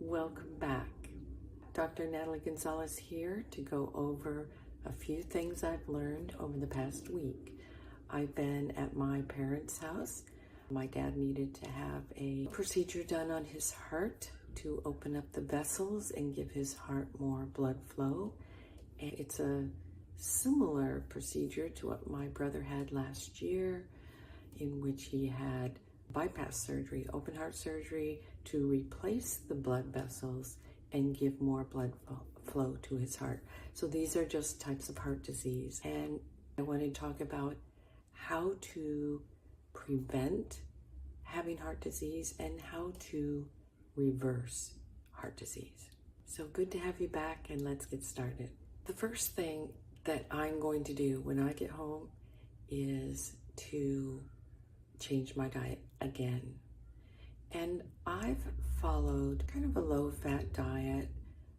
Welcome back. Dr. Natalie Gonzalez here to go over a few things I've learned over the past week. I've been at my parents' house. My dad needed to have a procedure done on his heart to open up the vessels and give his heart more blood flow. And it's a similar procedure to what my brother had last year, in which he had bypass surgery, open heart surgery, to replace the blood vessels and give more blood flow to his heart. So these are just types of heart disease. And I want to talk about how to prevent having heart disease and how to reverse heart disease. So good to have you back, and let's get started. The first thing that I'm going to do when I get home is to change my diet again. And I've followed kind of a low-fat diet,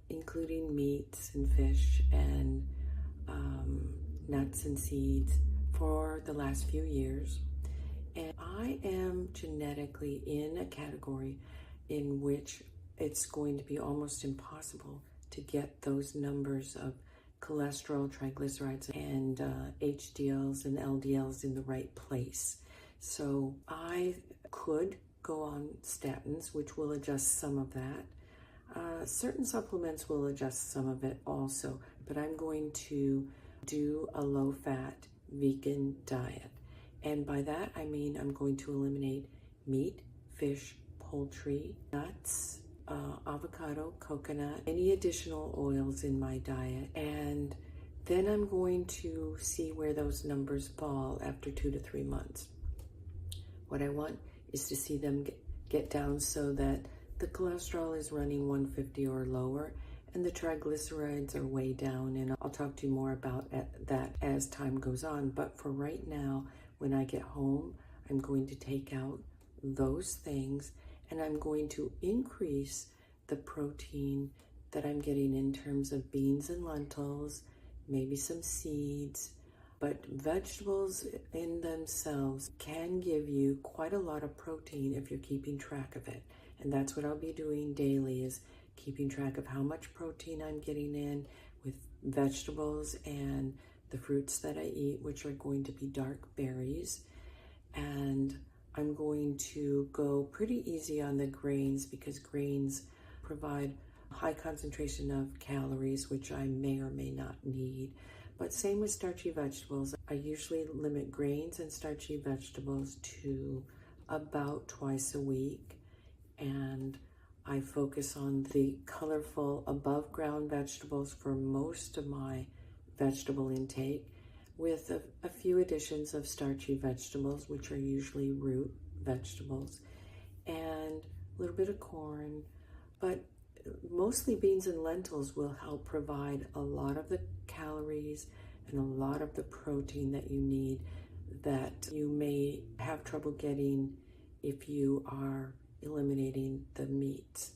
including meats and fish and nuts and seeds for the last few years. And I am genetically in a category in which it's going to be almost impossible to get those numbers of cholesterol, triglycerides, and HDLs and LDLs in the right place. So I could go on statins, which will adjust some of that. Certain supplements will adjust some of it also, but I'm going to do a low-fat vegan diet. And by that, I mean I'm going to eliminate meat, fish, poultry, nuts, avocado, coconut, any additional oils in my diet. And then I'm going to see where those numbers fall after 2 to 3 months. What I want is to see them get down so that the cholesterol is running 150 or lower and the triglycerides are way down. And I'll talk to you more about that as time goes on. But for right now, when I get home, I'm going to take out those things and I'm going to increase the protein that I'm getting in terms of beans and lentils, maybe some seeds. But vegetables in themselves can give you quite a lot of protein if you're keeping track of it. And that's what I'll be doing daily, is keeping track of how much protein I'm getting in with vegetables and the fruits that I eat, which are going to be dark berries. And I'm going to go pretty easy on the grains because grains provide a high concentration of calories, which I may or may not need. But same with starchy vegetables. I usually limit grains and starchy vegetables to about twice a week. And I focus on the colorful above ground vegetables for most of my vegetable intake, with a few additions of starchy vegetables, which are usually root vegetables, and a little bit of corn. But mostly beans and lentils will help provide a lot of the calories and a lot of the protein that you need that you may have trouble getting if you are eliminating the meats.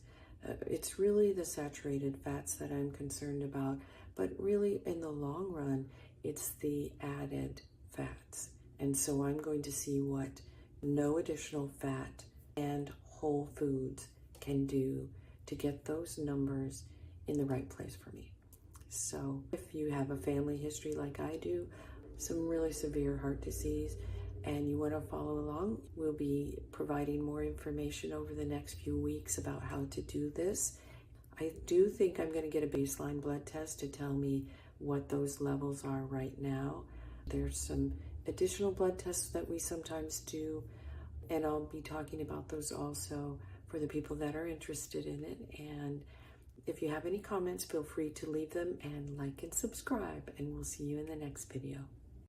It's really the saturated fats that I'm concerned about, but really in the long run, it's the added fats. And so I'm going to see what no additional fat and whole foods can do to get those numbers in the right place for me. So if you have a family history like I do, some really severe heart disease, and you want to follow along, we'll be providing more information over the next few weeks about how to do this. I do think I'm going to get a baseline blood test to tell me what those levels are right now. There's some additional blood tests that we sometimes do, and I'll be talking about those also for the people that are interested in it. And if you have any comments, feel free to leave them, and like and subscribe, and we'll see you in the next video.